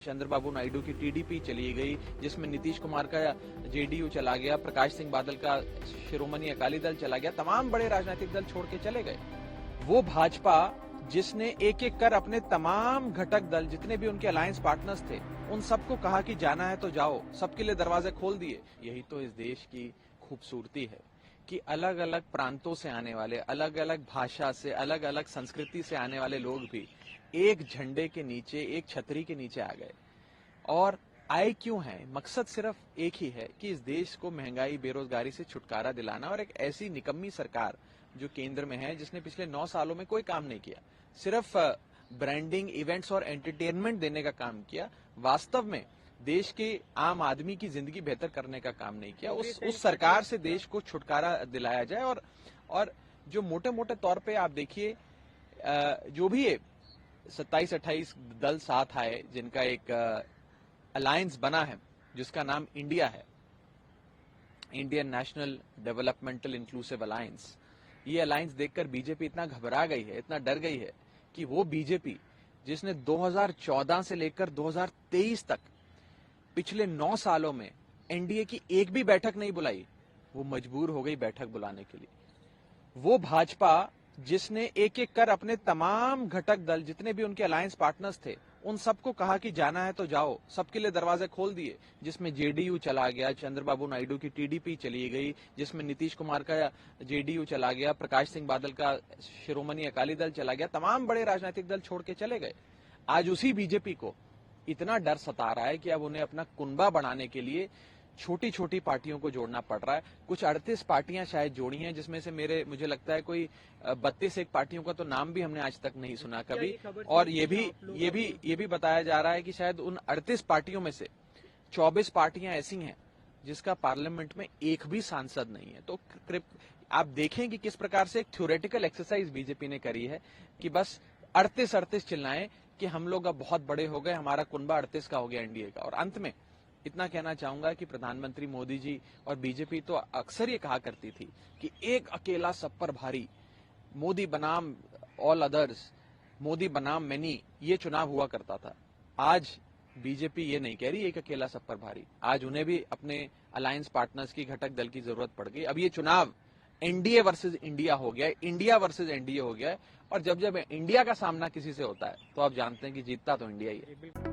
चंद्रबाबू नायडू की टीडीपी चली गई, जिसमें नीतीश कुमार का जेडीयू चला गया, प्रकाश सिंह बादल का शिरोमणि अकाली दल चला गया, तमाम बड़े राजनीतिक दल छोड़ के चले गए। वो भाजपा जिसने एक एक कर अपने तमाम घटक दल जितने भी उनके अलायंस पार्टनर्स थे उन सबको कहा कि जाना है तो जाओ, सबके लिए दरवाजे खोल दिए। यही तो इस देश की खूबसूरती है कि अलग अलग प्रांतों से आने वाले, अलग अलग भाषा से, अलग अलग संस्कृति से आने वाले लोग भी एक झंडे के नीचे, एक छतरी के नीचे आ गए। और आए क्यों हैं? मकसद सिर्फ एक ही है कि इस देश को महंगाई, बेरोजगारी से छुटकारा दिलाना। और एक ऐसी निकम्मी सरकार जो केंद्र में है, जिसने पिछले 9 सालों में कोई काम नहीं किया, सिर्फ ब्रांडिंग, इवेंट्स और एंटरटेनमेंट देने का काम किया, वास्तव में देश के आम आदमी की जिंदगी बेहतर करने का काम नहीं किया। उस सरकार से देश को छुटकारा दिलाया जाए। और जो मोटे मोटे तौर पे आप देखिए, जो भी 27-28 दल साथ आए, जिनका एक अलायंस बना है जिसका नाम इंडिया है, Indian national developmental inclusive alliance. ये अलायंस देखकर बीजेपी इतना घबरा गई है, इतना डर गई है कि वो बीजेपी जिसने 2014 से लेकर 2023 तक पिछले 9 सालों में एनडीए की एक भी बैठक नहीं बुलाई, वो मजबूर हो गई बैठक बुलाने के लिए। वो भाजपा जिसने एक एक कर अपने तमाम घटक दल जितने भी उनके अलायंस पार्टनर्स थे उन सबको कहा कि जाना है तो जाओ, सबके लिए दरवाजे खोल दिए, जिसमें जेडीयू चला गया, चंद्रबाबू नायडू की टीडीपी चली गई, जिसमें नीतीश कुमार का जेडीयू चला गया, प्रकाश सिंह बादल का शिरोमणि अकाली दल चला गया, तमाम बड़े राजनीतिक दल छोड़ के चले गए। आज उसी बीजेपी को इतना डर सता रहा है कि अब उन्हें अपना कुनबा बढ़ाने के लिए छोटी छोटी पार्टियों को जोड़ना पड़ रहा है। कुछ 38 पार्टियां शायद जोड़ी हैं, जिसमें से मुझे लगता है कोई 32 पार्टियों का तो नाम भी हमने आज तक नहीं सुना कभी। और ये भी बताया जा रहा है कि शायद उन 38 पार्टियों में से 24 पार्टियां ऐसी हैं जिसका पार्लियामेंट में एक भी सांसद नहीं है। तो आप देखें कि किस प्रकार से एक थ्योरेटिकल एक्सरसाइज बीजेपी ने करी है कि बस 38 चिल्लाएं कि हम लोग अब बहुत बड़े हो गए, हमारा कुनबा 38 का हो गया एनडीए का। और अंत में इतना कहना चाहूंगा कि प्रधानमंत्री मोदी जी और बीजेपी तो अक्सर ये कहा करती थी कि एक अकेला सब पर भारी, मोदी बनाम ऑल अदर्स, मोदी बनाम मैनी, ये चुनाव हुआ करता था। आज बीजेपी ये नहीं कह रही एक अकेला सब पर भारी, आज उन्हें भी अपने अलायंस पार्टनर्स की, घटक दल की जरूरत पड़ गई। अब ये चुनाव एनडीए वर्सेस इंडिया हो गया है, इंडिया वर्सेस एनडीए हो गया है। और जब इंडिया का सामना किसी से होता है तो आप जानते हैं कि जीतता तो इंडिया ही है।